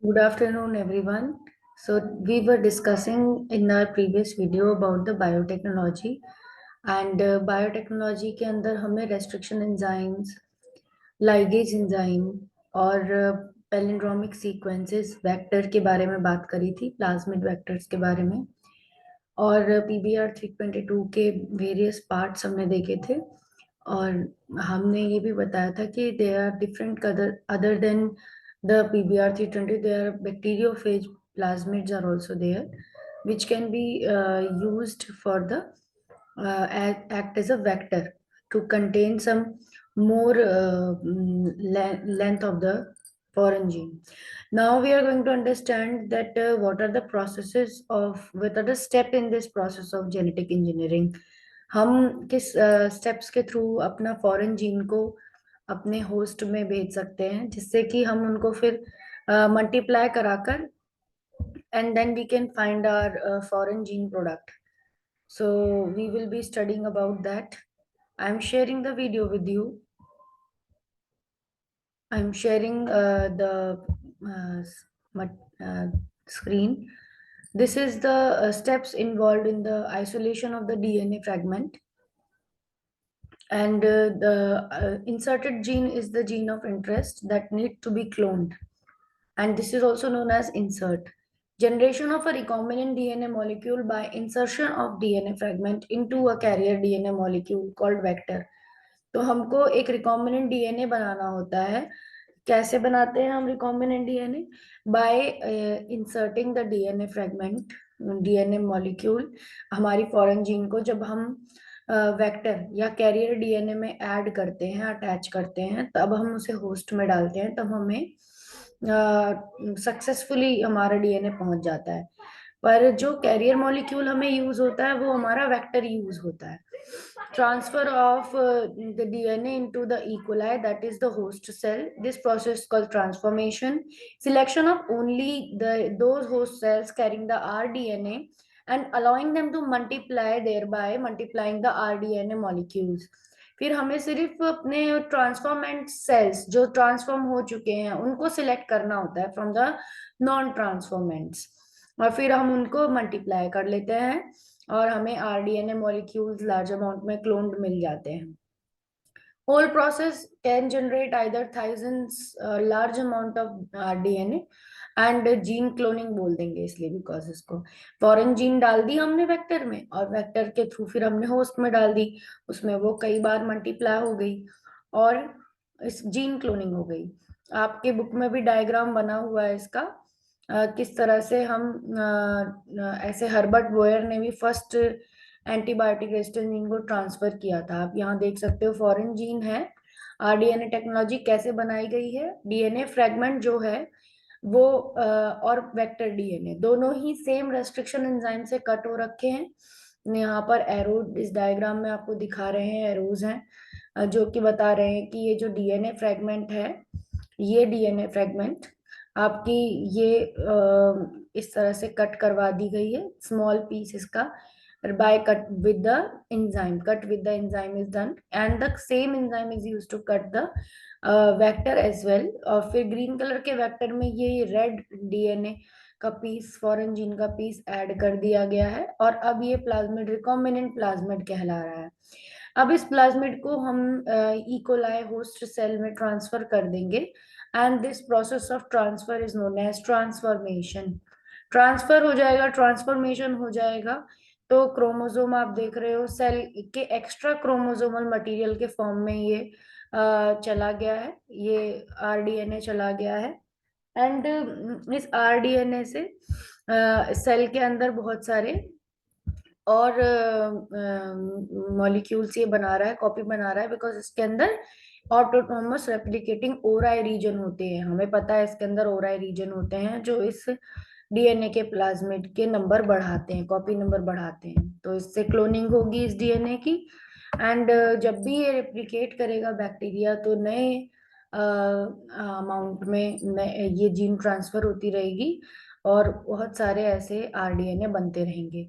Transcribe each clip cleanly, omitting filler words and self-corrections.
Good afternoon, everyone. So, we were discussing in our previous video about the biotechnology and biotechnology के अंदर हमें restriction enzymes, ligase enzyme और palindromic sequences vector के बारे में बात करी थी, plasmid vectors के बारे में और PBR 322 के वेरियस पार्ट्स हमने देखे थे और हमने ये भी बताया था कि they are different other than the PBR 320 they are bacteriophage plasmids are also there which can be used for the act as a vector to contain some more length of the foreign gene. Now we are going to understand that what are the step in this process of genetic engineering. हम किस steps के through अपना foreign gene को अपने host में भेज सकते हैं जिससे कि हम उनको फिर मल्टीप्लाई कराकर and then we can find our foreign gene product. So we will be studying about that. I'm sharing the video with you. I'm sharing the screen. This is the steps involved in the isolation of the DNA fragment. And the inserted gene is the gene of interest that need to be cloned. And this is also known as insert. Generation of a recombinant DNA molecule by insertion of DNA fragment into a carrier DNA molecule called vector. तो हमको एक recombinant DNA बनाना होता है. कैसे बनाते हैं हम recombinant DNA? Bye inserting the DNA fragment, DNA molecule, हमारी फॉरेन जीन को जब हम वेक्टर या कैरियर डीएनए में ऐड करते हैं, अटैच करते हैं, तब हम उसे होस्ट में डालते हैं, तब हमें सक्सेसफुली हमारा डीएनए पहुंच जाता है. पर जो कैरियर मॉलिक्यूल हमें यूज होता है वो हमारा वेक्टर यूज होता है. Transfer of the DNA into the E. coli, that is the host cell. This process is called transformation. Selection of only those host cells carrying the rDNA and allowing them to multiply, thereby multiplying the rDNA molecules. फिर हमें सिर्फ अपने transformant sales जो transform हो चुके हैं उनको select करना होता है फ्रॉम द नॉन ट्रांसफॉर्मेंट्स, और फिर हम उनको मल्टीप्लाई कर लेते हैं और हमें आरडीएनए मॉलिक्यूल्स लार्ज अमाउंट में क्लोन्ड मिल जाते हैं. Whole process can generate either thousands large amount of RDNA and gene cloning बोल देंगे इसलिए बिकॉज इसको फॉरेन जीन डाल दी हमने वेक्टर में और वेक्टर के थ्रू फिर हमने होस्ट में डाल दी, उसमें वो कई बार मल्टीप्लाई हो गई और इस जीन क्लोनिंग हो गई. आपके बुक में भी डायग्राम बना हुआ है इसका, किस तरह से हम ऐसे हर्बर्ट बोयर ने भी फर्स्ट एंटीबायोटिक रेजिस्टेंस जीन को ट्रांसफर किया था. आप यहाँ देख सकते हो फॉरेन जीन है. आरडीएनए टेक्नोलॉजी कैसे बनाई गई है? डीएनए फ्रेगमेंट जो है वो और वेक्टर डीएनए दोनों ही सेम रेस्ट्रिक्शन एंजाइम से कट हो रखे हैं. यहाँ पर एरो इस डायग्राम में आपको दिखा रहे हैं, एरोज हैं जो कि बता रहे हैं कि ये जो डीएनए फ्रेगमेंट है, ये डीएनए फ्रेगमेंट आपकी ये इस तरह से कट करवा दी गई है, स्मॉल पीस इसका by cut with the enzyme. Cut with the enzyme is done and the same enzyme is used to cut the vector as well. और फिर ग्रीन कलर के वेक्टर में ये रेड डीएनए का पीस, फॉरेन जीन का piece add कर दिया गया है और अब ये प्लाज्मिड रिकॉम्बिनेंट प्लाज्मिड कहला रहा है. अब इस प्लाज्मिड को हम इकोलाई होस्ट सेल में ट्रांसफर कर देंगे and this process of transfer is known as transformation. Transfer हो जाएगा, ट्रांसफॉर्मेशन हो जाएगा तो क्रोमोसोम आप देख रहे हो सेल के एक्स्ट्रा क्रोमोसोमल मटेरियल के फॉर्म में ये चला गया है, ये आरडीएनए चला गया है. एंड इस आरडीएनए से सेल के अंदर बहुत सारे और मॉलिक्यूल्स ये बना रहा है, कॉपी बना रहा है बिकॉज इसके अंदर ऑटोनोमस रेप्लिकेटिंग ओराई रीजन होते हैं. हमें पता है इसके अंदर ओराई रीजन होते हैं जो इस डीएनए के प्लाज्मिड के नंबर बढ़ाते हैं, कॉपी नंबर बढ़ाते हैं. तो इससे क्लोनिंग होगी इस डीएनए की एंड जब भी ये रेप्लिकेट करेगा बैक्टीरिया तो नए अमाउंट में ये जीन ट्रांसफर होती रहेगी और बहुत सारे ऐसे आरडीएनए बनते रहेंगे.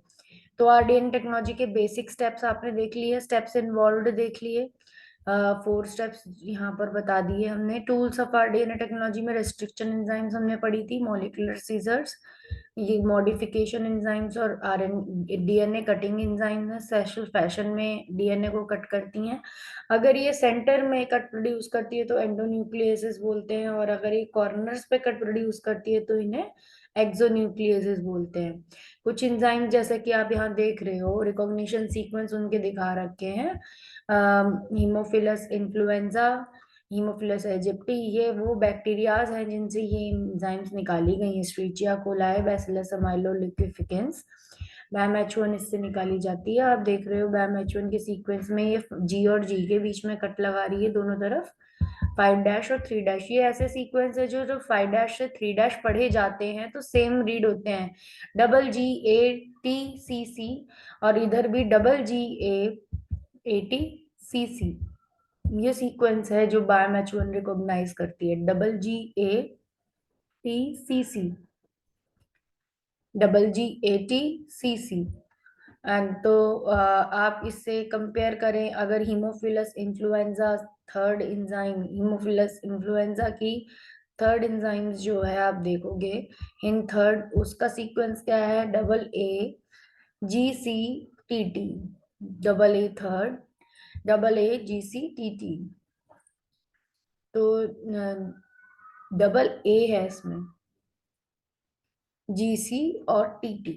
तो आरडीएनए टेक्नोलॉजी के बेसिक स्टेप्स आपने देख लिए, स्टेप्स इन्वॉल्व देख लिए. 4 स्टेप्स यहाँ पर बता दिए हमने। Tools of R DNA technology में रेस्ट्रिक्शन एंजाइम्स हमने पढ़ी थी, मॉलिक्यूलर सीजर्स, ये मॉडिफिकेशन एंजाइम्स और आरएन डीएनए कटिंग एंजाइम्स है, स्पेशल फैशन में डीएनए को कट करती हैं। अगर ये सेंटर में कट प्रोड्यूस करती है तो एंडोन्यूक्लियसेस बोलते हैं, और अगर ये कॉर्नर्स पे कट प्रोड्यूस करती है तो इन्हें एक्सोन्यूक्लियसेस बोलते हैं। कुछ एंजाइम जैसे कि आप यहाँ देख रहे हो, रिकॉग्निशन सीक्वेंस उनके दिखा रखे हैं। हीमोफिलस इन्फ्लुएंजा, हीमोफिलस इजिप्टी, ये वो बैक्टीरियाज हैं जिनसे ये एंजाइम्स निकाली गई हैं। स्ट्रीचिया कोलाई, बैसिलस अमाइलोलिक्विफिकेंस, बैम-H1 इससे निकाली जाती है। आप देख रहे हो बैम-H1 के सीक्वेंस में ये जी और जी के बीच में कट लगा रही है दोनों तरफ, 5' और 3'। ये ऐसे सीक्वेंस है जो जो 5' से 3' पढ़े जाते हैं तो सेम रीड होते हैं, GATCC, और इधर भी GATCC। ये सीक्वेंस है जो बायोमेच1 रिकॉग्नाइज करती है, GATCC, GATCC। एंड तो आप इससे कंपेयर करें, अगर Haemophilus influenza third enzyme, Haemophilus influenza की थर्ड एंजाइम्स जो है आप देखोगे, इन थर्ड उसका सीक्वेंस क्या है, AAGCTT, AA थर्ड, AAGCTT। तो AA है इसमें, GC और TT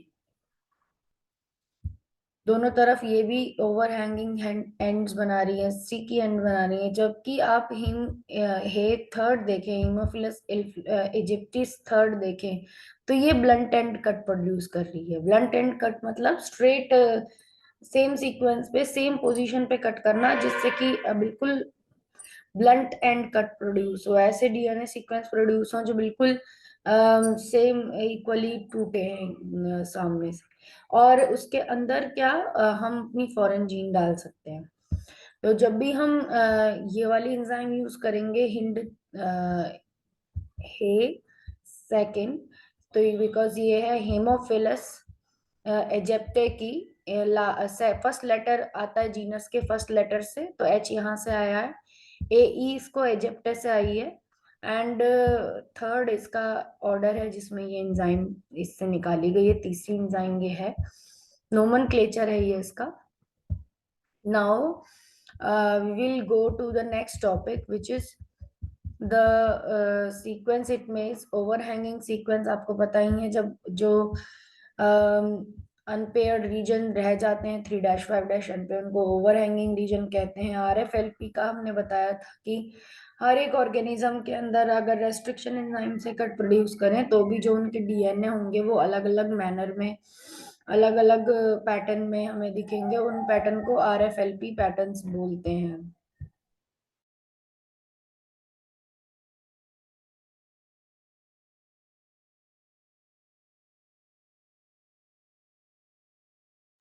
दोनों तरफ, ये भी ओवर हैंगिंग एंड्स बना रही है, सी की एंड बना रही है। जबकि आप हे थर्ड देखें, हीमोफिलस इजिप्टिस थर्ड देखें, तो ये ब्लंट एंड कट प्रोड्यूस कर रही है। ब्लंट एंड कट मतलब स्ट्रेट सेम सीक्वेंस पे सेम पोजीशन पे कट करना, जिससे कि बिल्कुल ब्लंट एंड कट प्रोड्यूस हो, ऐसे डीएनए सीक्वेंस प्रोड्यूस हो जो बिल्कुल सेम इक्वली टूटे हैं सामने से। और उसके अंदर क्या हम अपनी फॉरेन जीन डाल सकते हैं। तो जब भी हम ये वाली एंजाइम यूज करेंगे, हिंड हे सेकेंड, तो बिकॉज ये है हेमोफिलस एजेप्टे की, फर्स्ट लेटर आता है जीनस के फर्स्ट लेटर से, तो एच यहाँ से आया है, ए ई इसको एजेप्टे से आई है, एंड थर्ड इसका ऑर्डर है जिसमें ये एंजाइम इससे निकाली गई है, तीसरी एंजाइम ये है, नोमेनक्लेचर है ये इसका। Now we will go to the next topic which is the sequence it makes, overhanging sequence आपको पता ही है, जब जो अनपेयर्ड रीजन रह जाते हैं 3'5' पे, उनको ओवरहैंगिंग रीजन कहते हैं। RFLP का हमने बताया था कि हर एक ऑर्गेनिज्म के अंदर अगर रेस्ट्रिक्शन एंजाइम से कट प्रोड्यूस करें तो भी जो उनके डीएनए होंगे वो अलग अलग मैनर में, अलग अलग पैटर्न में हमें दिखेंगे। उन पैटर्न को RFLP पैटर्न्स बोलते हैं।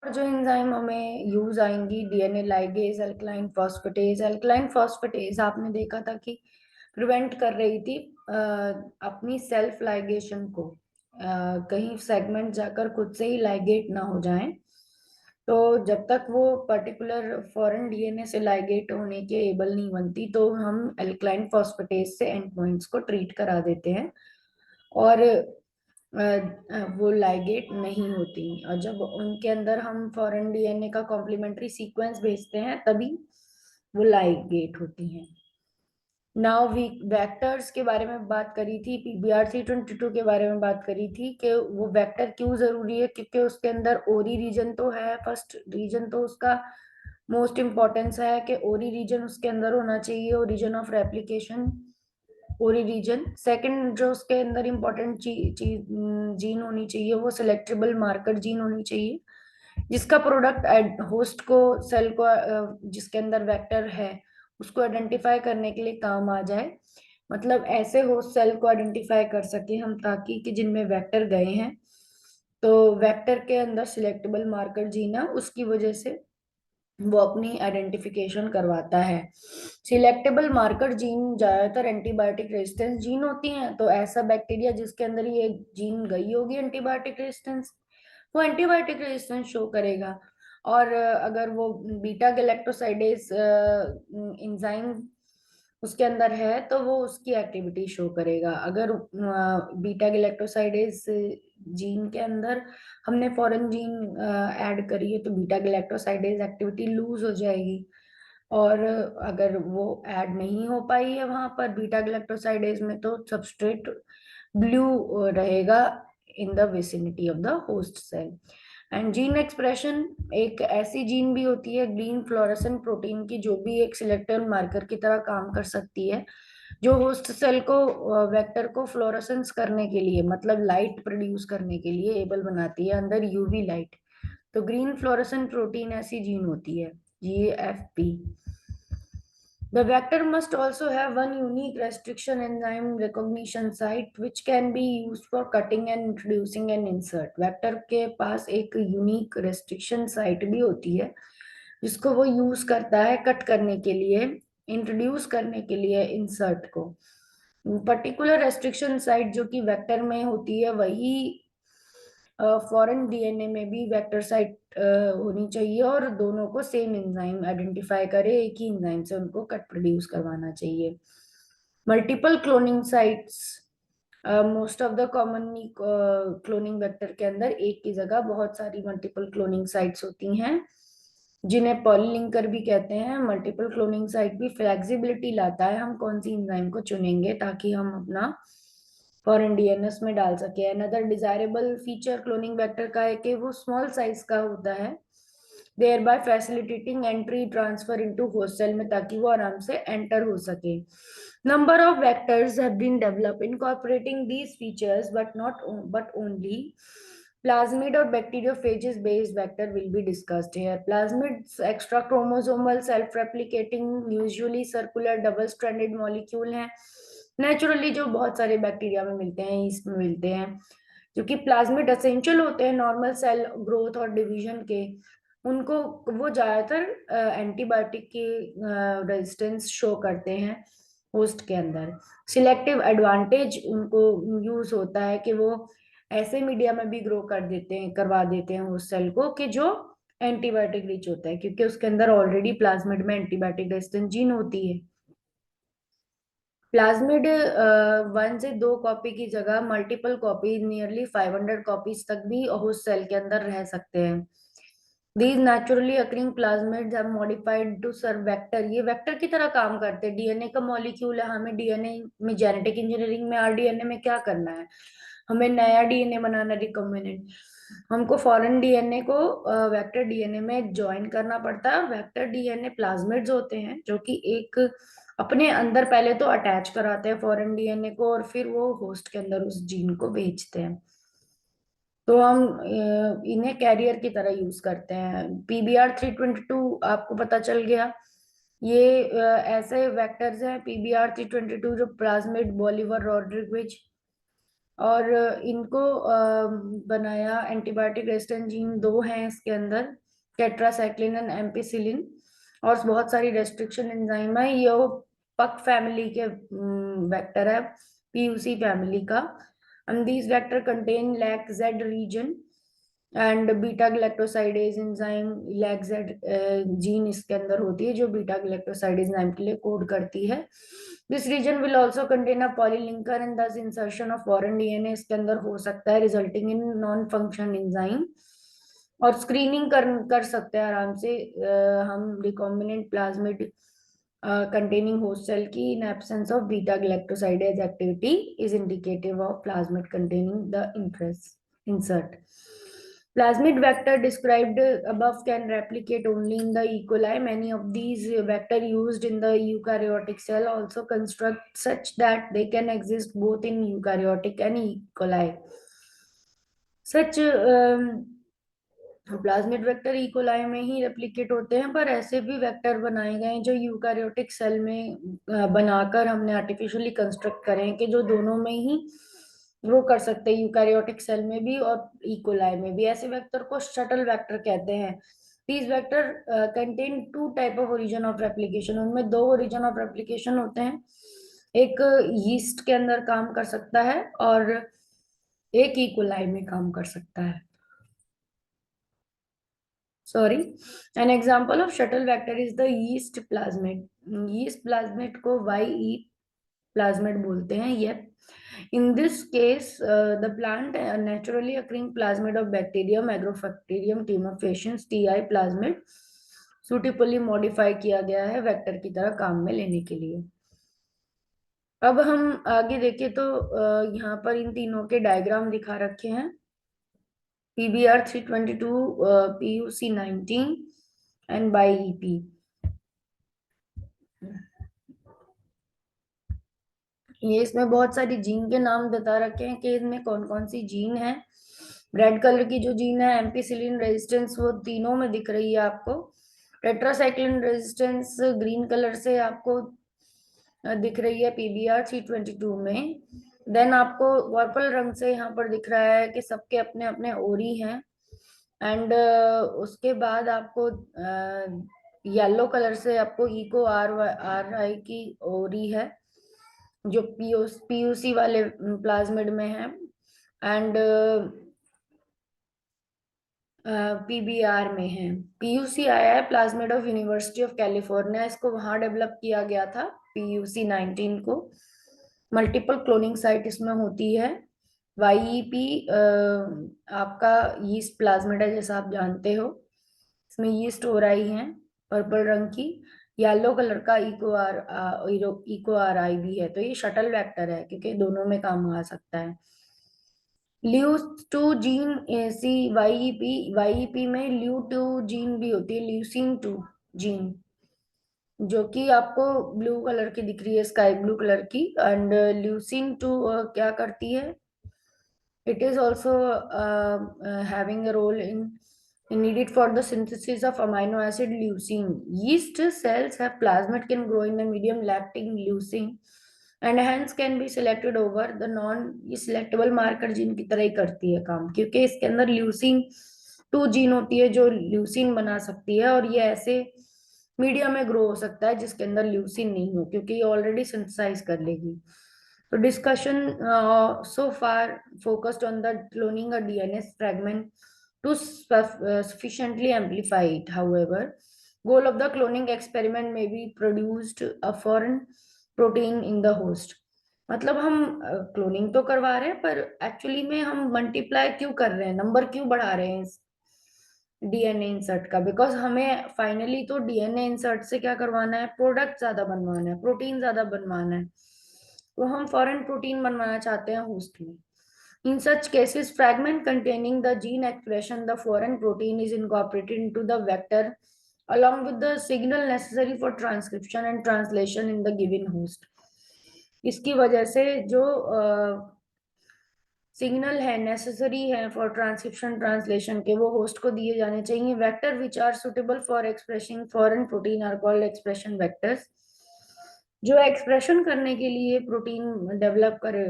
और जो एंजाइम हमें यूज आएंगी, DNA ligase, alkaline phosphatase. Alkaline phosphatase आपने देखा था कि प्रिवेंट कर रही थी अपनी सेल्फ लाइगेशन को, कहीं सेगमेंट जाकर खुद से ही लाइगेट ना हो जाएं। तो जब तक वो पर्टिकुलर फॉरेन डीएनए से लाइगेट होने के एबल नहीं बनती तो हम अल्कलाइन फॉस्फेटेज से एंड पॉइंट्स को ट्रीट करा देते हैं, और वो लाइगेट नहीं होती। और जब उनके अंदर हम फॉरेन डीएनए का कॉम्प्लीमेंट्री सीक्वेंस भेजते हैं तभी वो लाइगेट होती हैं। नाउ वी वेक्टर्स के बारे में बात करी थी, PBR322 के बारे में बात करी थी कि वो वेक्टर क्यों जरूरी है, क्योंकि उसके अंदर ओरी रीजन तो है, फर्स्ट रीजन तो उसका मोस्ट इम्पोर्टेंस है कि ओरी रीजन उसके अंदर होना चाहिए, ओरिजिन ऑफ रेप्लिकेशन, ओरी रीजन। सेकंड जो उसके अंदर इम्पोर्टेंट जीन होनी चाहिए वो सिलेक्टेबल मार्कर जीन होनी चाहिए, जिसका प्रोडक्ट होस्ट को, सेल को, जिसके अंदर वेक्टर है उसको आइडेंटिफाई करने के लिए काम आ जाए। मतलब ऐसे होस्ट सेल को आइडेंटिफाई कर सके हम, ताकि कि जिनमें वेक्टर गए हैं तो वेक्टर के अंदर सिलेक्टेबल मार्कर जीन है, उसकी वजह से वो अपनी आइडेंटिफिकेशन करवाता है। सिलेक्टेबल मार्कर जीन ज्यादातर एंटीबायोटिक रेजिस्टेंस जीन होती हैं, तो ऐसा बैक्टीरिया जिसके अंदर ये जीन गई होगी एंटीबायोटिक रेजिस्टेंस, वो एंटीबायोटिक रेजिस्टेंस शो करेगा। और अगर वो बीटा गैलेक्टोसाइडेज एंजाइम उसके अंदर है तो वो उसकी एक्टिविटी शो करेगा। अगर बीटा गैलेक्टोसाइडेज जीन के अंदर हमने फॉरेन जीन ऐड करी है तो बीटा गैलेक्टोसाइडेज एक्टिविटी लूज हो जाएगी। और अगर वो ऐड नहीं हो पाई है वहां पर बीटा गैलेक्टोसाइडेज में तो सबस्ट्रेट ब्लू रहेगा in the vicinity of the host cell. And gene expression एक ऐसी जीन भी होती है ग्रीन फ्लोरेसेंट प्रोटीन की जो भी एक सिलेक्टिव मार्कर की तरह काम कर सकती है, जो होस्ट सेल को वेक्टर को फ्लोरेसेंस करने के लिए मतलब लाइट प्रोड्यूस करने के लिए एबल बनाती है अंदर यूवी लाइट। तो ग्रीन फ्लोरेसेंट प्रोटीन ऐसी जीन होती है GFP। The vector must also have one unique restriction enzyme recognition site which can be used for cutting and introducing an insert. Vector के पास एक unique restriction site भी होती है जिसको वो यूज करता है कट करने के लिए, इंट्रोड्यूस करने के लिए इंसर्ट को। पर्टिकुलर रेस्ट्रिक्शन साइट जो कि वेक्टर में होती है वही फॉरेन डीएनए में भी वेक्टर साइट होनी चाहिए और दोनों को सेम एंजाइम आइडेंटिफाई करे, एक ही एंजाइम से उनको कट प्रोड्यूस करवाना चाहिए। Multiple cloning sites most of the commonly cloning vector के अंदर एक की जगह बहुत सारी मल्टीपल क्लोनिंग साइट्स होती हैं जिन्हें पॉलीलिंकर भी कहते हैं। मल्टीपल क्लोनिंग साइट भी फ्लेक्सिबिलिटी लाता है हम कौन सी एंजाइम को चुनेंगे ताकि हम अपना फॉरेन डीएनएस में डाल सके। Another desirable feature cloning vector का है कि वो स्मॉल साइज का होता है, thereby facilitating entry transfer into host cell में ताकि वो आराम से एंटर हो सके। Number of vectors have been developed incorporating these features but only plasmid or bacteriophages based vector will be discussed here. Plasmids extra chromosomal self replicating usually circular double stranded molecule हैं, naturally जो बहुत सारे bacteria में मिलते हैं इसमें मिलते हैं, जो कि प्लाज्मिड एसेंशियल होते हैं नॉर्मल सेल ग्रोथ और डिवीजन के। उनको वो ज्यादातर एंटीबायोटिक की रेजिस्टेंस शो करते हैं होस्ट के अंदर। सिलेक्टिव एडवांटेज उनको यूज होता है कि वो ऐसे मीडिया में भी ग्रो कर देते हैं करवा देते हैं होस्ट सेल को कि जो एंटीबायोटिक रिच होता है क्योंकि उसके अंदर ऑलरेडी प्लाज्मिड में एंटीबायोटिक रेजिस्टेंस जीन होती है। प्लाज्मिड 1 से 2 कॉपी की जगह मल्टीपल कॉपी नियरली 500 कॉपीज तक भी होस्ट सेल के अंदर रह सकते हैं। These naturally occurring plasmids are modified to serve vector। ये वेक्टर की तरह काम करते हैं। डीएनए का मॉलिक्यूल है, हमें डीएनए में जेनेटिक इंजीनियरिंग में आरडीएनए में क्या करना है, हमें नया डीएनए बनाना रिकॉम्बिनेंट। हमको फॉरेन डीएनए को वेक्टर डीएनए में ज्वाइन करना पड़ता है। वेक्टर डीएनए प्लाज्मिड्स होते हैं जो कि एक अपने अंदर पहले तो अटैच कराते हैं फॉरेन डीएनए को और फिर वो होस्ट के अंदर उस जीन को भेजते हैं। तो हम इन्हें कैरियर की तरह यूज करते हैं। PBR322 आपको पता चल गया, ये ऐसे वेक्टर्स हैं PBR322 जो प्लाज्मिड बॉलीवर रॉड्रिगविज और इनको बनाया एंटीबायोटिक रेजिस्टेंट जीन 2 हैं इसके अंदर, टेट्रासाइक्लिन एंड एम्पिसिलिन, और बहुत सारी रेस्ट्रिक्शन एंजाइम है। ये वो पक फैमिली के वेक्टर है, PUC फैमिली का। and these vector contain LAC-Z region and beta galactosidase enzyme LAC-Z gene इसके अंदर होती है जो बीटा galactosidase enzyme के लिए कोड करती है। This region will also contain a polylinker and thus insertion of foreign DNA इसके अंदर हो सकता है resulting in non-function enzyme। और स्क्रीनिंग कर सकते हैं आराम से हम recombinant plasmid containing host cell की in absence of beta galactosidase activity is indicative of plasmid containing the insert. Plasmid vector described above can replicate only in the E. coli. Many of these vector used in the eukaryotic cell also construct such that they can exist both in eukaryotic and E. coli. Such plasmid vector E coli में ही replicate होते हैं, पर ऐसे भी vector बनाए गए हैं जो यूकारियोटिक सेल में बनाकर हमने आर्टिफिशियली कंस्ट्रक्ट करें हैं कि जो दोनों में ही ग्रो कर सकते हैं, यूकारियोटिक सेल में भी और इकोलाई में भी। ऐसे वेक्टर को शटल वेक्टर कहते हैं। These vector contain 2 type of origin of replication. उनमें 2 ओरिजिन ऑफ रेप्लिकेशन होते हैं, एक यीस्ट के अंदर काम कर सकता है और एक इकोलाई में काम कर सकता है। Sorry, an example of shuttle vector is the yeast plasmid. Yeast plasmid को वाई प्लाज्मिड बोलते हैं। ये in this case the plant naturally occurring plasmid of bacterium agrobacterium tumefaciens ti plasmid suitably modify किया गया है वेक्टर की तरह काम में लेने के लिए। अब हम आगे देखें तो यहाँ पर इन तीनों के डायग्राम दिखा रखे हैं। PBR 322, PUC 19 and BIEP। ये इसमें बहुत सारी जीन के नाम बता रखे हैं कि इनमें कौन कौन सी जीन है। रेड कलर की जो जीन है एम्पीसिलिन रेजिस्टेंस, वो तीनों में दिख रही है आपको। टेट्रासाइक्लिन रेजिस्टेंस ग्रीन कलर से आपको दिख रही है PBR 322 में। देन आपको पर्पल रंग से यहाँ पर दिख रहा है कि सबके अपने अपने ओरी हैं। एंड उसके बाद आपको येलो कलर से आपको इको आर आई की ओरी है जो PUC वाले प्लाज्मिड में है। एंड PBR में है। PUC आया है plasmid of university of California, इसको वहां डेवलप किया गया था PUC 19 को। मल्टीपल क्लोनिंग साइट इसमें होती है। YEP आपका यीस्ट प्लाज्मिड है जैसा आप जानते हो। इसमें यीस्ट हो रही है पर्पल रंग की। येलो कलर का इको आर आई भी है। तो ये शटल वेक्टर है क्योंकि दोनों में काम आ सकता है। ल्यू टू जीन सी वाईईपी में ल्यू टू जीन भी होती है, ल्यूसिन टू जीन, जो कि आपको ब्लू कलर की दिख रही है, स्काई ब्लू कलर की। एंड ल्यूसिन टू क्या करती है? It is also having a role in needed for the synthesis of amino acid leucine. Yeast cells have plasmid can grow in the medium lacting leucine and hence can be selected over the non selectable marker gene की तरह ही करती है काम, क्योंकि इसके अंदर leucine 2 gene होती है जो ल्यूसिन बना सकती है। और ये ऐसे मीडिया में ग्रो हो सकता है जिसके अंदर ल्यूसिन नहीं हो, क्योंकि ये ऑलरेडी सिंथेसाइज कर लेगी। तो discussion so far focused on the cloning a DNA fragment to sufficiently amplify it. However, goal of the cloning experiment may be produced a foreign protein in the host. मतलब हम cloning तो करवा रहे हैं पर एक्चुअली में हम multiply क्यों कर रहे हैं, नंबर क्यों बढ़ा रहे हैं इस DNA इंसर्ट का? बिकॉज हमें फाइनली तो DNA इंसर्ट से क्या करवाना है, प्रोडक्ट ज्यादा बनवाना है, प्रोटीन ज्यादा बनवाना है। तो हम फॉरेन प्रोटीन बनवाना चाहते हैं होस्ट में। In such cases, fragment containing the gene expression, the foreign protein is incorporated into the vector along with the signal necessary for transcription and translation in the given host. इसकी वजह से जो signal है necessary है for transcription translation के, वो host को दिए जाने चाहिए। Vector which are suitable for expressing foreign protein are called expression vectors. जो एक्सप्रेशन करने के लिए प्रोटीन डेवलप करे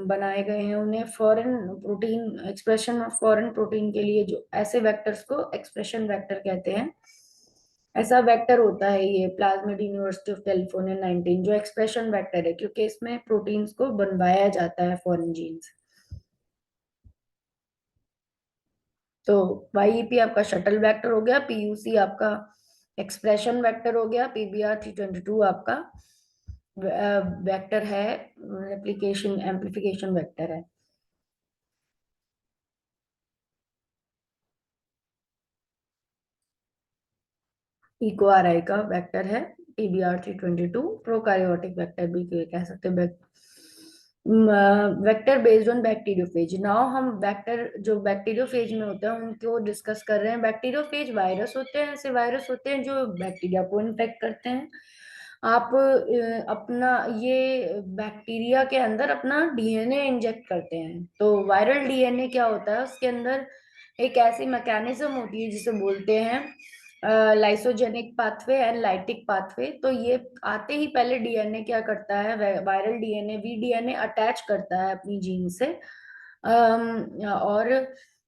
बनाए गए हैं उन्हें foreign protein, expression of foreign protein के लिए जो ऐसे वेक्टर्स को एक्सप्रेशन वेक्टर कहते हैं। ऐसा वेक्टर होता है ये प्लाज्मिड यूनिवर्सिटी ऑफ कैलिफोर्निया 19 जो एक्सप्रेशन वेक्टर है, क्योंकि इसमें प्रोटीन्स को बनवाया जाता है फॉरेन जीन्स। तो YEP आपका शटल वेक्टर हो गया, PUC आपका एक्सप्रेशन वेक्टर हो गया, PBR 322 आपका वेक्टर है, एप्लीकेशन एम्पलीफिकेशन वेक्टर है। इको आर आई का वेक्टर है PBR 322। प्रोकैरियोटिक वेक्टर भी कह सकते हैं। Vector based on bacteriophage. Now हम वेक्टर जो बैक्टीरियोफेज में होते हैं उनको डिस्कस कर रहे हैं। बैक्टीरियोफेज वायरस होते हैं, ऐसे वायरस होते हैं जो बैक्टीरिया को इन्फेक्ट करते हैं। आप अपना ये बैक्टीरिया के अंदर अपना DNA इंजेक्ट करते हैं। तो वायरल DNA क्या होता है, उसके अंदर एक ऐसी मैकेनिज्म होती है जिसे बोलते हैं lysogenic pathway and lytic pathway. तो ये आते ही पहले DNA क्या करता है, वायरल DNA VDNA अटैच करता है अपनी जीन से। और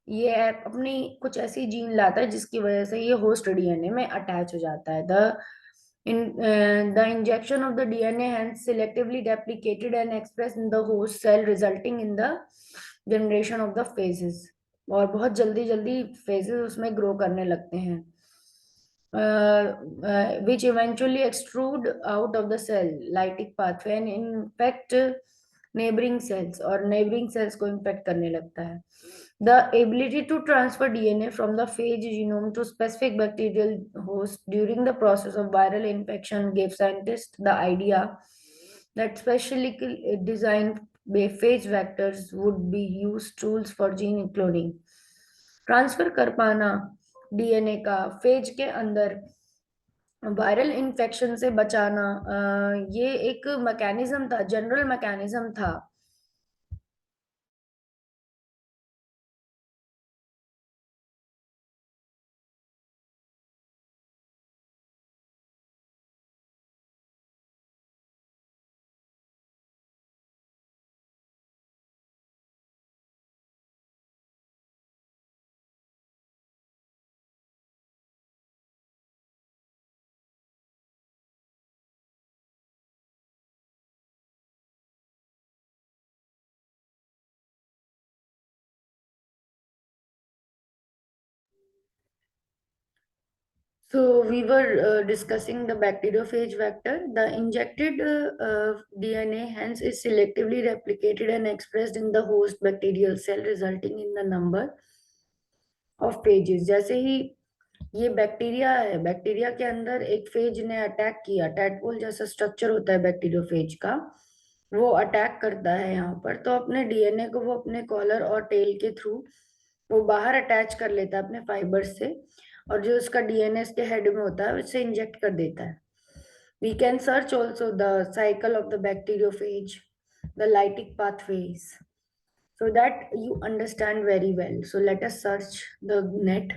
ये अपनी कुछ ऐसी जीन लाता है जिसकी वजह से ये होस्ट DNA में अटैच हो जाता है। the injection of the DNA hence selectively replicated and expressed in the host cell resulting in the generation of the phases। और बहुत जल्दी जल्दी phases उसमें ग्रो करने लगते हैं। which eventually extrude out of the cell lytic pathway and infect neighboring cells, और neighboring cells को infect करने लगता है. The ability to transfer DNA from the phage genome to specific bacterial host during the process of viral infection gave scientists the idea that specially designed phage vectors would be used tools for gene cloning. Transfer कर पाना DNA का phase के अंदर viral infection से बचाना, ये एक mechanism था, जनरल मैकेनिज्म था. So we were discussing the bacteriophage vector. The injected DNA hence is selectively replicated and expressed in the host bacterial cell, resulting in the number of pages. जैसे ही ये bacteria है, bacteria के अंदर एक phase ने attack किया, tadpole जैसा structure होता है बैक्टीरियोफेज का, वो अटैक करता है यहाँ पर, तो अपने डीएनए को वो अपने कॉलर और टेल के थ्रू वो बाहर अटैच कर लेता है अपने फाइबर से, और जो उसका डीएनए इसके हेड में होता है उससे इंजेक्ट कर देता है. We can search also the cycle of the bacteriophage, the lytic pathways, so that you understand very well. So let us search the net.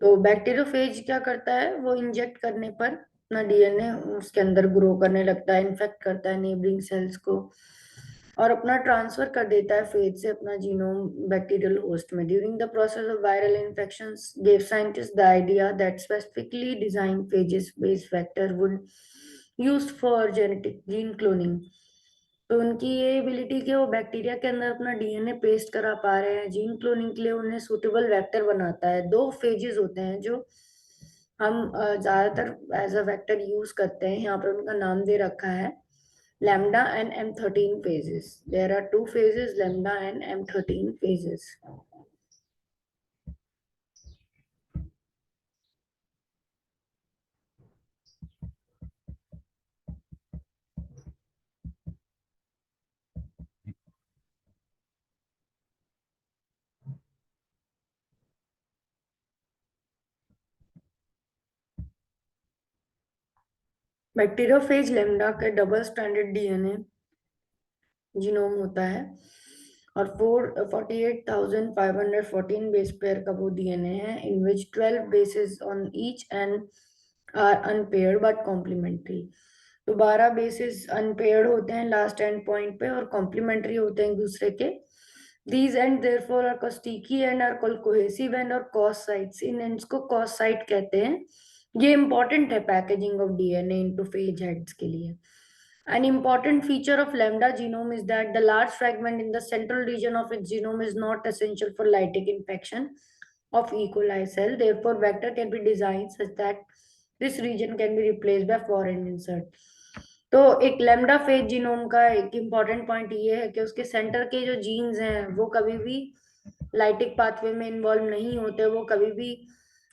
तो बैक्टीरियोफेज क्या करता है, वो इंजेक्ट करने पर अपना डीएनए उसके अंदर ग्रो करने लगता है, इन्फेक्ट करता है नेबरिंग सेल्स को, और अपना ट्रांसफर कर देता है फेज से अपना जीनोम बैक्टीरियल होस्ट में. During the process of viral infections gave scientists the idea that specifically designed phages based vector would used for genetic gene cloning. तो उनकी ये एबिलिटी कि वो बैक्टीरिया के अंदर अपना डीएनए पेस्ट करा पा रहे हैं, जीन क्लोनिंग के लिए उन्हें सूटेबल वेक्टर बनाता है. दो फेजेस होते हैं जो हम ज्यादातर एज अ वेक्टर यूज करते हैं, यहाँ पर उनका नाम दे रखा है lambda and M13 phases. There are two phases, lambda and M13 phases. Bacteriophage lambda के डबल स्ट्रैंडेड डीएनए जीनोम होता है, और 48,514 बेस पेयर का वो डीएनए है, in which 12 bases on each end are unpaired but complementary. तो 12 basis unpaired होते हैं लास्ट एंड पॉइंट पे और कॉम्प्लीमेंट्री होते हैं एक दूसरे के. These and therefore are sticky and are called cohesive and or cos sites. In ends को cos site कहते हैं. ये important है packaging of DNA into phase heads के लिए. An important feature of lambda genome is that the large fragment in the central region of its genome is not essential for lytic infection of E. coli cell. Therefore, vector can be designed such that this region can be replaced by foreign insert. तो एक lambda phase genome का एक important point ये है कि उसके centre के जो जीन्स हैं वो कभी भी लाइटिक पाथवे में इन्वॉल्व नहीं होते, वो कभी भी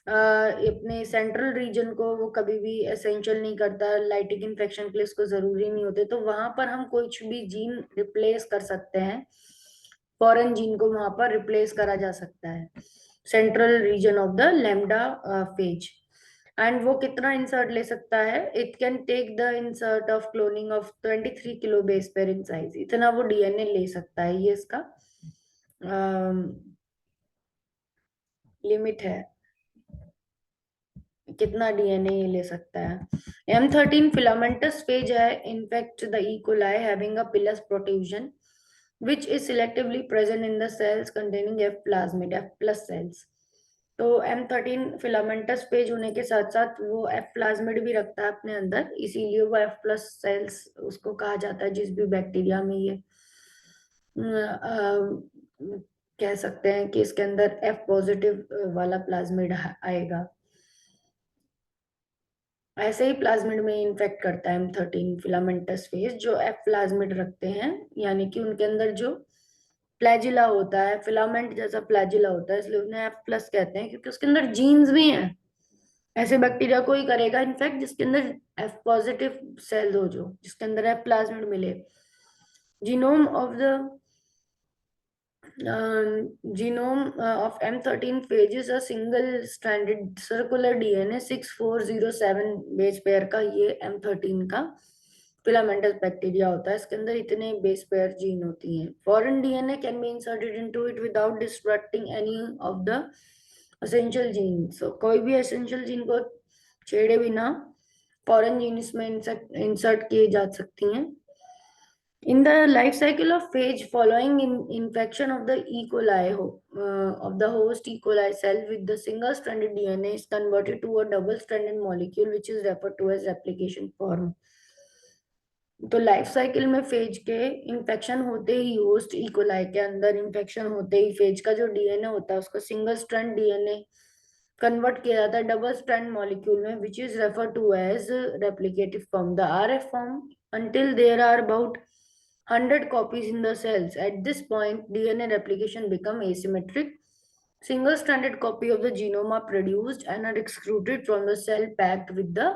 अपने सेंट्रल रीजन को वो कभी भी एसेंशियल नहीं करता, लाइटिक इन्फेक्शन के लिए उसको जरूरी नहीं होते, तो वहां पर हम कुछ भी जीन रिप्लेस कर सकते हैं, फॉरेन जीन को वहां पर रिप्लेस करा जा सकता है central region of the lambda phage. And वो कितना इंसर्ट ले सकता है, it can take the insert of cloning of 23 kilo base pair in size. इतना वो डीएनए ले सकता है, ये इसका लिमिट है. कितना डीएनए ये ले सकता है। M13 filamentous phage है, infect the E. coli having a pilus protrusion which is selectively present in the cells containing F plasmid, F plus cells। तो M13 filamentous phage होने के साथ साथ वो F plasmid भी रखता है अपने अंदर, इसीलिए वो F plus cells उसको कहा जाता है। जिस भी बैक्टीरिया में ये कह सकते हैं कि इसके अंदर F पॉजिटिव वाला प्लाज्मिड आएगा, ऐसे ही प्लाज्मिड में इन्फेक्ट करता है M13 फिलामेंटस फेज, जो एफ प्लाज्मिड रखते हैं, यानी कि उनके अंदर जो फ्लैजिला होता है, फिलामेंट जैसा फ्लैजिला होता है, इसलिए उन्हें एफ प्लस कहते हैं, क्योंकि उसके अंदर जीन्स भी हैं। ऐसे बैक्टीरिया को ही करेगा इन्फेक्ट जिसके अंदर एफ पॉजिटिव सेल हो, जो जिसके अंदर एफ प्लाज्मिड मिले। Genome of the genome of M13 phage is a single-stranded circular DNA 6407 base pair का ये M13 का फिलामेंटस बैक्टीरिया होता है। इसके अंदर इतने बेस पेयर जीन होती हैं। Foreign DNA can be inserted into it without destructing any of the essential gene. So कोई भी एसेंशियल जीन को छेड़े बिना फॉरेन जीन इसमें इंसर्ट किए जा सकती हैं। In the life cycle of phage following infection of the E. coli of the host E. coli cell with the single-stranded DNA is converted to a double-stranded molecule which is referred to as replication form। तो life cycle में phase के infection होते ही, host E coli के अंदर infection होते ही phase का जो DNA होता है उसको सिंगल स्ट्रैंड डीएनए कन्वर्ट किया जाता है डबल स्ट्रैंड मॉलिक्यूल में, which is refer to as replicative form. The RF form until there are about 100 copies in the cells. At this point, DNA replication become asymmetric. Single-stranded copy of the genome are produced and are excreted from the cell packed with the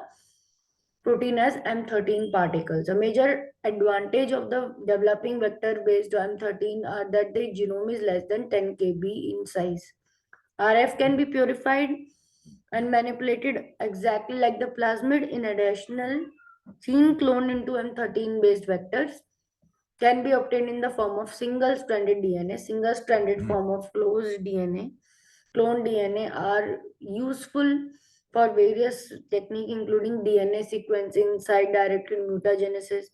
protein as M13 particles. A major advantage of the developing vector-based M13 are that the genome is less than 10 kb in size. RF can be purified and manipulated exactly like the plasmid. In additional, gene cloned into M13 based vectors can be obtained in the form of single-stranded DNA. Single-stranded form of closed DNA, cloned DNA are useful for various techniques including DNA sequencing, site-directed mutagenesis।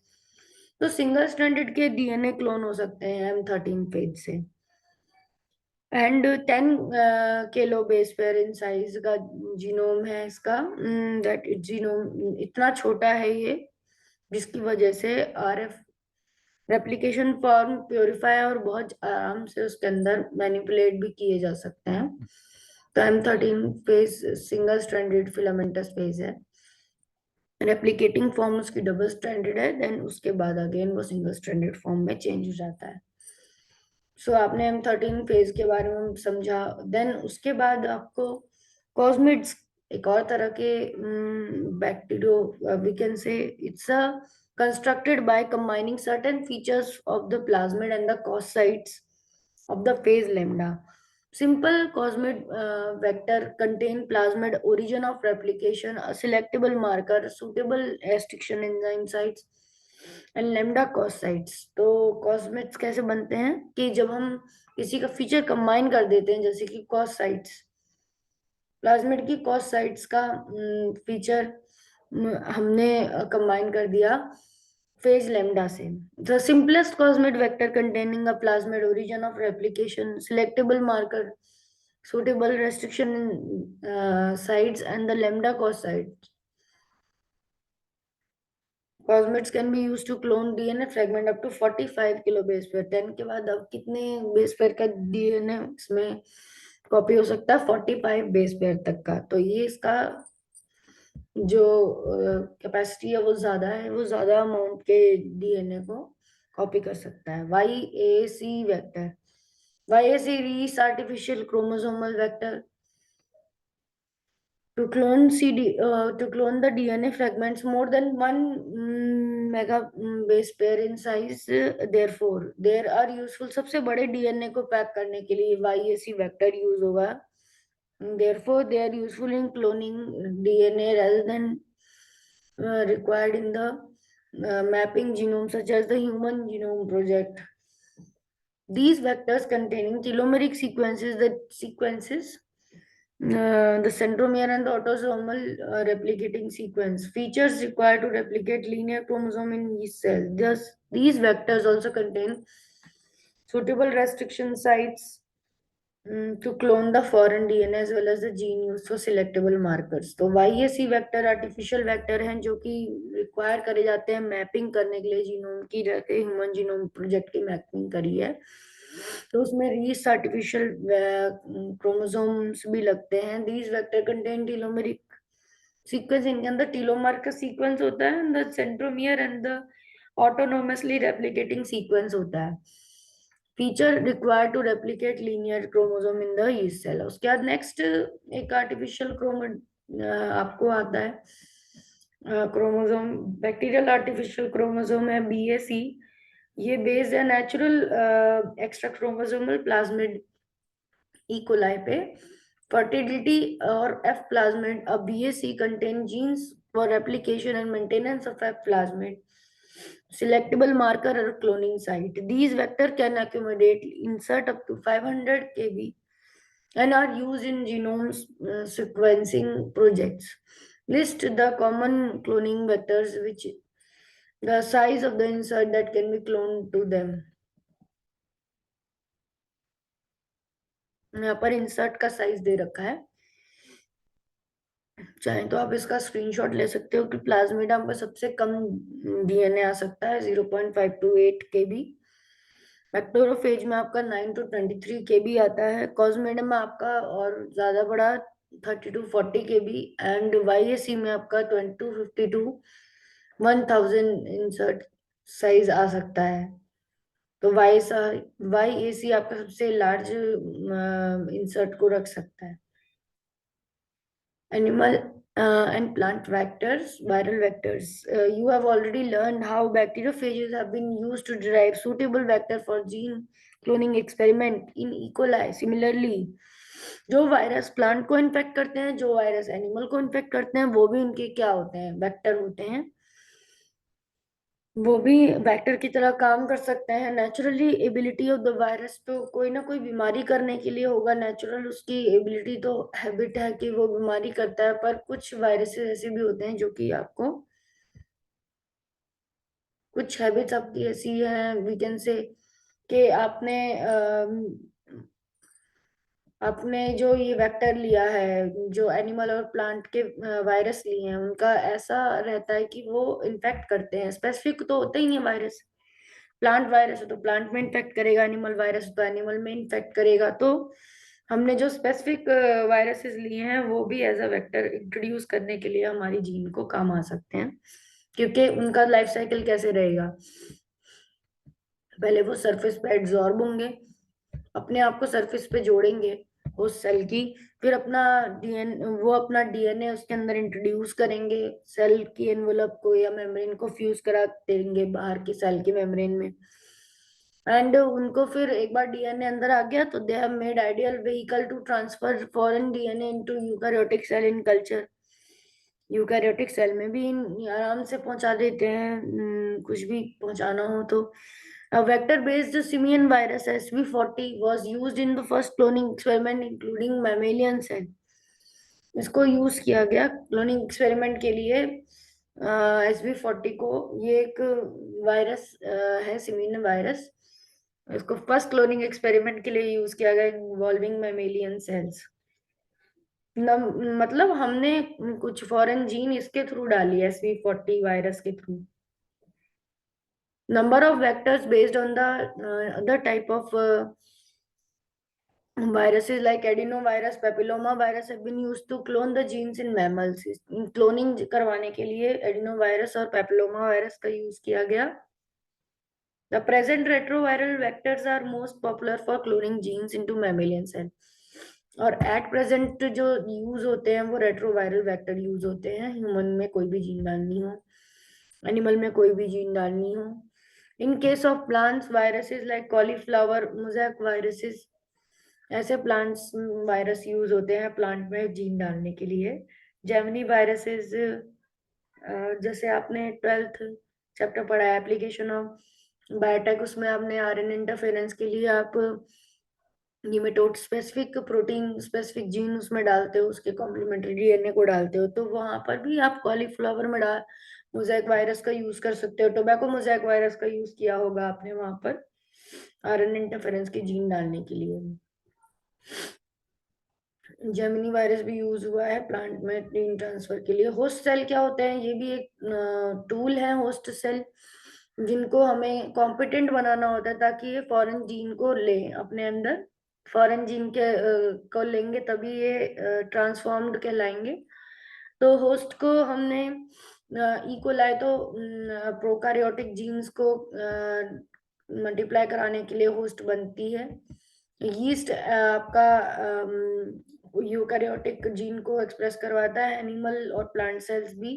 तो single stranded के DNA clone हो सकते हैं M13 phase से। And 10 kilo base pair in size का genome है इसका। That genome इतना छोटा है ये, जिसकी वजह से आरएफ रेप्लिकेशन फॉर्म प्योरीफाई और बहुत आराम से उसके अंदर मैनिपुलेट भी किए जा सकते हैं। तो M13 phase single stranded filamentous phase है, रेप्लिकेटिंग फॉर्म उसकी डबल स्ट्रैंडेड है, देन उसके बाद अगेन वो सिंगल स्ट्रैंडेड फॉर्म में चेंज हो जाता है। सो आपने M13 फेज के बारे में समझा। देन उसके बाद आपको कॉस्मिड्स, एक और तरह के bacterio, we can say it's a constructed by combining certain features of the plasmid and the cos-sites of the phase lambda. Simple cosmid vector contain plasmid origin of replication, a selectable marker, suitable restriction enzyme sites and lambda cos-sites। तो cosmids कैसे बनते हैं कि जब हम किसी का feature combine कर देते हैं, जैसे कि cos-sites, प्लाज्मिड की cos-sites का फीचर हमने कंबाइन कर दिया phase lambda से। The simplest cosmid vector containing a plasmid origin of replication, selectable marker, suitable restriction sites and the lambda cos-sites. Cosmids can be used to clone DNA fragment up to 45 kilo base pair. 10 के बाद अब कितने base pair का DNA इसमें copy हो सकता है? 45 base pair तक का। तो ये इसका जो कैपेसिटी है वो ज्यादा है, वो ज्यादा अमाउंट के डीएनए को कॉपी कर सकता है। YAC वेक्टर, YAC रीस artificial chromosomal vector to clone to clone the DNA fragments more than 1 mega base pair in size। Therefore there are useful, सबसे बड़े डीएनए को पैक करने के लिए YAC वेक्टर यूज होगा। Therefore they are useful in cloning DNA rather than required in the mapping genome such as the Human Genome Project। These vectors containing telomeric sequences, the sequences The centromere and the autosomal replicating sequence. Features required to replicate linear chromosome in yeast cell. Thus, these vectors also contain suitable restriction sites to clone the foreign DNA as well as the gene used for selectable markers. तो YAC vector artificial vector हैं जो कि require करे जाते हैं mapping करने के लिए जीनोम की, रहते ह्यूमन जीनोम प्रोजेक्ट की मैपिंग करी है तो उसमें रीस आर्टिफिशियल क्रोमोसोम्स भी लगते हैं. These vector contain telomeric sequence. इनके अंदर टीलोमर का सीक्वेंस होता है, the centromere and the autonomously replicating sequence होता है. Feature required to replicate linear chromosome in the yeast cell. उसके बाद नेक्स्ट एक आर्टिफिशियल आपको आता है क्रोमोसोम. बैक्टीरियल आर्टिफिशियल क्रोमोसोम है BAC. ये बेस्ड है natural extra chromosomal plasmid E coli पे. फर्टिलिटी और F plasmid. A BAC contain genes for replication and maintenance of F plasmid, selectable marker or cloning site. These vector can accommodate insert up to 500 kb and are used in genome sequencing projects. List the common cloning vectors which the size of the insert that can be cloned to them. यहाँ पर insert का size दे रखा है. चाहे तो आप इसका screenshot ले सकते हो कि प्लाज्मिडम पर सबसे कम DNA आ सकता है 0.528 kb. बैक्टीरियोफेज में आपका 9 to 23 kb आता है. कॉस्मेडम में आपका और ज्यादा बड़ा 30 to 40 kb एंड YAC में आपका 20 to 52 1000 इंसर्ट साइज आ सकता है. तो YAC आपका सबसे लार्ज इंसर्ट को रख सकता है. Animal and plant vectors, viral vectors. You have already learned how bacteriophages have been used to derive suitable vector for gene cloning experiment in E. coli. Similarly, जो वायरस प्लांट को infect करते हैं, जो virus animal को infect करते हैं, वो भी उनके क्या होते हैं, वेक्टर होते हैं. वो भी वेक्टर की तरह काम कर सकते हैं. Naturally ability of the virus, तो कोई ना कोई बीमारी करने के लिए होगा. नेचुरल उसकी एबिलिटी तो हैबिट है कि वो बीमारी करता है, पर कुछ वायरसेस ऐसे भी होते हैं जो कि आपको कुछ हैबिट्स आपकी ऐसी हैं, वी कैन से कि आपने जो ये वेक्टर लिया है, जो एनिमल और प्लांट के वायरस लिए हैं, उनका ऐसा रहता है कि वो इन्फेक्ट करते हैं. स्पेसिफिक तो होता ही नहीं है वायरस. प्लांट वायरस है तो प्लांट में इन्फेक्ट करेगा, एनिमल वायरस है तो एनिमल में इन्फेक्ट करेगा. तो हमने जो स्पेसिफिक वायरसेस लिए हैं वो भी एज अ वेक्टर इंट्रोड्यूस करने के लिए हमारी जीन को काम आ सकते हैं. क्योंकि उनका लाइफ साइकिल कैसे रहेगा, पहले वो सरफेस पे एड्सॉर्ब होंगे, अपने आप को सरफेस पे जोड़ेंगे उस सेल की, फिर अपना डीएनए उसके अंदर इंट्रोड्यूस करेंगे, सेल की एनवेलप को या मेम्ब्रेन को फ्यूज करा देंगे बाहर की सेल की मेम्ब्रेन में. एंड उनको फिर एक बार डीएनए अंदर आ गया तो they have made ideal vehicle to transfer foreign DNA into eukaryotic cell in culture. Eukaryotic cell में भी आराम से पहुंचा देते हैं कुछ भी पहुंचाना हो तो. A vector-based simian virus SV40 was used in the first cloning experiment including mammalian cell. इसको यूज किया गया क्लोनिंग एक्सपेरिमेंट के लिए SV40 को. ये एक वायरस है, सिमियन वायरस. इसको फर्स्ट क्लोनिंग एक्सपेरिमेंट के लिए यूज किया गया इन्वॉल्विंग मैमेलियन सेल्स. मतलब हमने कुछ फॉरेन जीन इसके थ्रू डाली है, SV40 वायरस के through. Number of vectors based on the other type of viruses like adenovirus, papillomavirus have been used to clone the genes in mammals. Cloning करवाने के लिए adenovirus और papillomavirus का use किया गया. The present retroviral vectors are most popular for cloning genes into mammalian cell. और at present जो use होते हैं वो रेट्रोवायरल वेक्टर यूज होते हैं. ह्यूमन में कोई भी जीन डालनी हो, एनिमल में कोई भी जीन डालनी हो. In case of plants, viruses like cauliflower, mosaic viruses, ऐसे प्लांट्स वायरस यूज होते हैं प्लांट में जीन डालने के लिए. जेमिनी वायरसेस, जैसे आपने 12th चैप्टर पढ़ा है एप्लीकेशन ऑफ बायोटेक, उसमें आपने आरएनए इंटरफेरेंस के लिए आप nematode specific protein specific gene उसमें डालते हो, उसके कॉम्प्लीमेंट्री डीएनए को डालते हो, तो वहां पर भी आप कॉलीफ्लावर में डाल मोज़ेक वायरस का यूज कर सकते हो। टोबैको मोज़ेक वायरस का यूज किया होगा आपने वहां पर आरएनए इंटरफेरेंस के जीन डालने के लिए। जेमिनी वायरस भी यूज हुआ है प्लांट में जीन ट्रांसफर के लिए। होस्ट सेल क्या होते हैं? ये भी एक टूल है, होस्ट सेल, जिनको हमें कॉम्पिटेंट बनाना होता है ताकि ये फॉरेन जीन को ले अपने अंदर। फॉरेन जीन के को लेंगे तभी ये ट्रांसफॉर्म्ड कहलाएंगे। तो होस्ट को हमने इकोलाई तो प्रोकारियोटिक जीन्स को मल्टीप्लाई कराने के लिए होस्ट बनती है। यीस्ट आपका यूकैरियोटिक जीन को एक्सप्रेस करवाता है। एनिमल और प्लांट सेल्स भी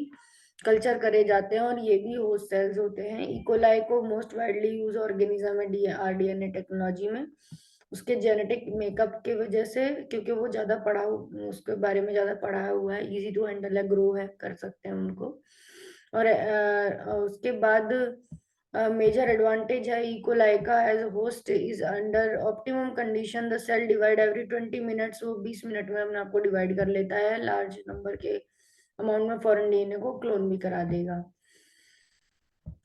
कल्चर करे जाते हैं और ये भी होस्ट सेल्स होते हैं। इकोलाई को मोस्ट वाइडली यूज ऑर्गेनिज्म है आरडीएनए टेक्नोलॉजी में, उसके जेनेटिक मेकअप की वजह से, क्योंकि वो ज्यादा उसके बारे में ज्यादा पढ़ा हुआ है, इजी टू हैंडल है, ग्रो है, कर सकते हैं उनको। और उसके बाद मेजर एडवांटेज है इकोलाई का as host is under optimum condition the cell divide every 20 minutes. वो 20 मिनट में अपने आप को डिवाइड कर लेता है, लार्ज नंबर के अमाउंट में फॉरेन डीएनए को क्लोन भी करा देगा,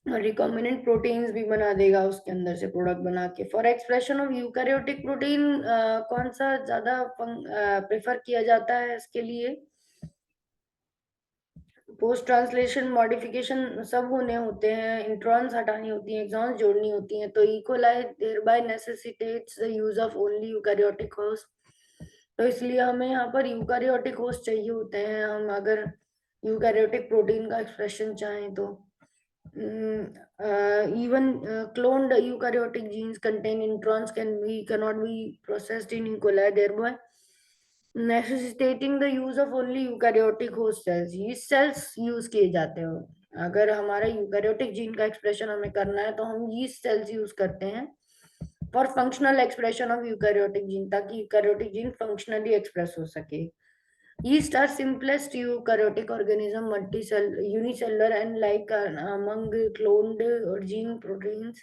रिकॉम्बिनेंट प्रोटीन्स भी बना देगा उसके अंदर से प्रोडक्ट बना के। For expression of eukaryotic protein कौन सा ज्यादा प्रेफर किया जाता है इसके लिए? पोस्ट ट्रांसलेशन मॉडिफिकेशन सब होने होते हैं, इंट्रॉन्स हटानी होती हैं, एक्सॉन्स जोड़नी होती हैं, तो E coli thereby necessitates the use of only eukaryotic host. तो इसलिए हमें यहाँ पर यूकैरियोटिक होस्ट चाहिए होते हैं हम अगर यूकैरियोटिक प्रोटीन का एक्सप्रेशन चाहें तो। Even cloned eukaryotic genes contain introns cannot be processed in E. coli, thereby necessitating the use of only eukaryotic host cells. Yeast cells use किए जाते हो। अगर हमारा यूकैरियोटिक जीन का एक्सप्रेशन हमें करना है तो हम yeast cells यूज करते हैं for functional expression of eukaryotic gene, ताकि यूकैरियोटिक जीन फंक्शनली एक्सप्रेस हो सके। Yeast are simplest eukaryotic organism, unicellular, and like among cloned or gene proteins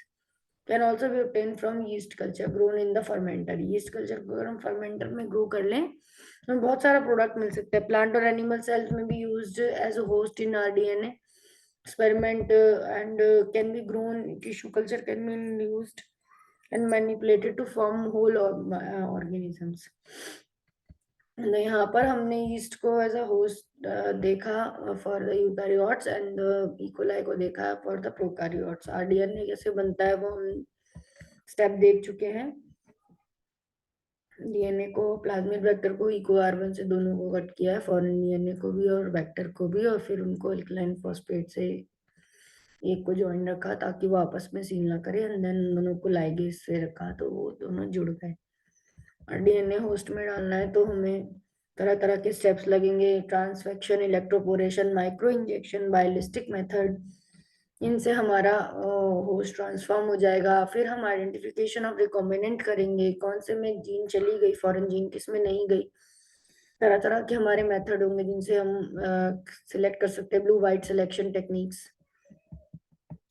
can also be obtained from yeast culture grown in the fermenter. Yeast culture को अगर हम fermenter में grow कर लें तो हमें बहुत सारा प्रोडक्ट मिल सकता है। प्लांट और एनिमल सेल्स में भी used as a host in rDNA experiment and can be grown. Tissue culture can be used and manipulated to form whole organisms. यहाँ पर हमने ईस्ट को एज अ होस्ट देखा for the eukaryotes and E coli को देखा for the prokaryotes. RDNA कैसे बनता है वो हम स्टेप देख चुके हैं। डीएनए को, प्लाज्मिड वेक्टर को इको R1 से दोनों को कट किया है, फॉरेन डीएनए को भी और वेक्टर को भी, और फिर उनको एल्कलाइन फॉस्फेट से एक को ज्वाइन रखा ताकि वो आपस में सील ना करे, एंड देन दोनों को लाइगेज से रखा तो वो दोनों जुड़ गए। डीएनए होस्ट में डालना है तो हमें तरह तरह के स्टेप्स लगेंगे, transfection, electroporation, micro injection, biolistic method, इनसे हमारा होस्ट ट्रांसफॉर्म हो जाएगा। फिर हम आइडेंटिफिकेशन ऑफ रिकॉम्बिनेंट करेंगे, कौन से में जीन चली गई फॉरेन जीन, किस में नहीं गई। तरह तरह के हमारे मेथड होंगे जिनसे हम सिलेक्ट कर सकते हैं, ब्लू वाइट सिलेक्शन टेक्निक्स,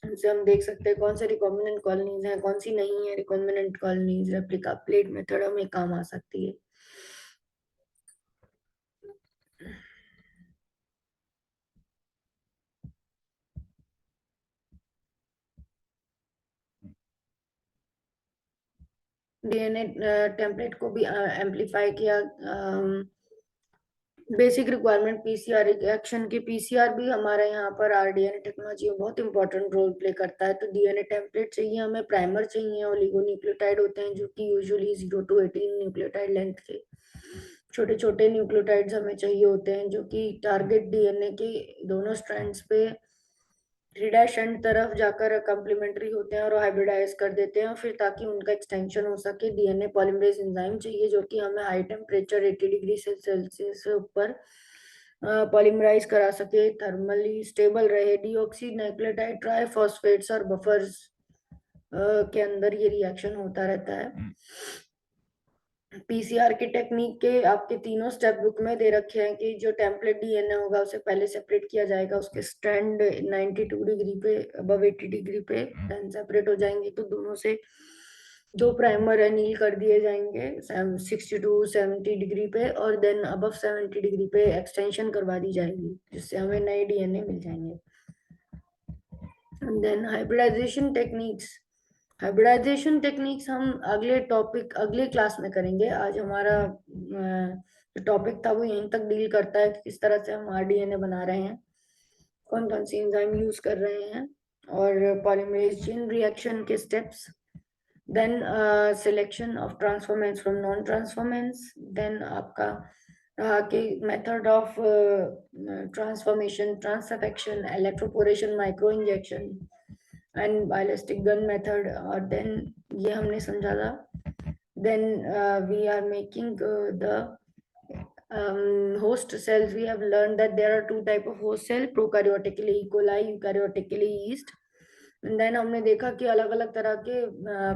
इनसे हम देख सकते हैं कौन से रिकॉम्बिनेंट कॉलोनीज हैं, कौन सी नहीं है recombinant colonies. Replica plate method हमें काम आ सकती है। डीएनए टेम्पलेट को भी एम्पलीफाई किया। बेसिक रिक्वायरमेंट पीसीआर रिएक्शन की, पीसीआर भी हमारे यहाँ पर आरडीएनए टेक्नोलॉजी में बहुत इंपॉर्टेंट रोल प्ले करता है। तो डीएनए टेम्पलेट चाहिए हमें, प्राइमर चाहिए, ओलिगोन्यूक्लियोटाइड होते हैं जो कि यूजुअली 0 to 18 न्यूक्लियोटाइड लेंथ के छोटे छोटे न्यूक्लियोटाइड्स हमें चाहिए होते हैं, जो कि टारगेट डीएनए के दोनों स्ट्रैंड्स पे रिडैशेंट तरफ जाकर कंप्लीमेंट्री होते हैं और हाइब्रिडाइज कर देते हैं, फिर ताकि उनका एक्सटेंशन हो सके। डीएनए पॉलीमरेज एंजाइम चाहिए जो कि हमें हाई टेम्परेचर 80 डिग्री सेल्सियस से ऊपर पॉलीमराइज करा सके, थर्मली स्टेबल रहे। डीऑक्सी न्यूक्लियोटाइड ट्राइफॉस्फेट्स और बफर्स के अंदर ये रिएक्शन होता रहता है। पीसीआर की टेक्निक के आपके तीनों स्टेप बुक में दे रखे हैं कि जो टेम्पलेट डीएनए होगा उसे पहले सेपरेट किया जाएगा, उसके स्ट्रैंड 92 डिग्री पे, अबव 80 डिग्री पे देन सेपरेट हो जाएंगे, तो दोनों से दो प्राइमर अनील कर दिए जाएंगे 60 to 70 डिग्री पे, और देन अबव 70 डिग्री पे एक्सटेंशन करवा दी जाएगी, जिससे हमें नए डीएनए मिल जाएंगे। एंड देन हाइब्रिडाइजेशन टेक्निक्स हम अगले क्लास में करेंगे। आज हमारा टॉपिक था वो यहीं तक डील करता है कि किस तरह से हम आरडीएनए बना रहे हैं, कौन कौन सी एंजाइम यूज कर रहे हैं, और पॉलीमरेज चेन रिएक्शन के steps, then selection of transformants from non transformants, then आपका रहा कि method of transformation, transfection, electroporation, micro injection and biolistic gun method, और देन ये हमने समझा था। Then we are making the host cells. We have learned that there are two type of host cell, prokaryotically E. coli, eukaryotically yeast. And then हमने देखा कि अलग अलग तरह के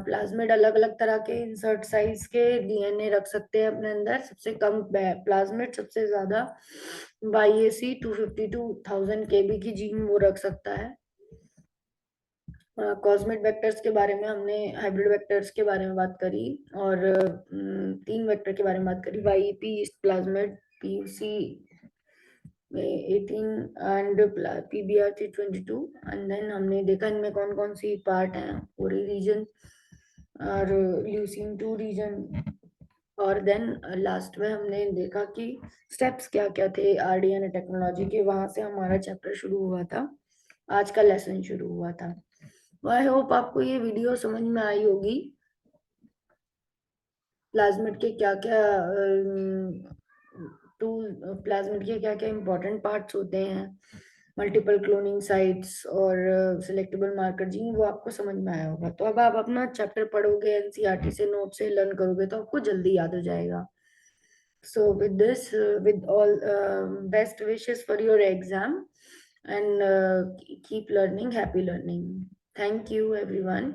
प्लाज्मिड अलग अलग तरह के इंसर्ट साइज के डीएनए रख सकते हैं अपने अंदर। सबसे कम प्लाज्मिड, सबसे ज्यादा YAC 252,000 KB की जीन वो रख सकता है। कॉस्मिक वेक्टर्स के बारे में हमने हाइब्रिड वेक्टर्स के बारे में बात करी, और तीन वेक्टर के बारे में बात करी, YEP, yeast plasmid, PUC 18 and PBR 22। And then हमने देखा इनमें कौन कौन सी पार्ट हैं, पूरी रीजन और ल्यूसीन 2 रीजन, और देन लास्ट में हमने देखा कि स्टेप्स क्या क्या थे आरडीएनए टेक्नोलॉजी के। वहां से हमारा चैप्टर शुरू हुआ था, आज का लेसन शुरू हुआ था। आई होप आपको ये वीडियो समझ में आई होगी। प्लाज्मिड के क्या क्या टूल, प्लाज्मिड के क्या क्या इंपॉर्टेंट पार्ट्स होते हैं, मल्टीपल क्लोनिंग साइट्स और सिलेक्टेबल मार्कर जीन, वो आपको समझ में आया होगा। तो अब आप अपना चैप्टर पढ़ोगे एनसीईआरटी से, नोट से लर्न करोगे तो आपको जल्दी याद हो जाएगा। So with this, with all best wishes for your exam, and keep learning, happy learning. Thank you, everyone.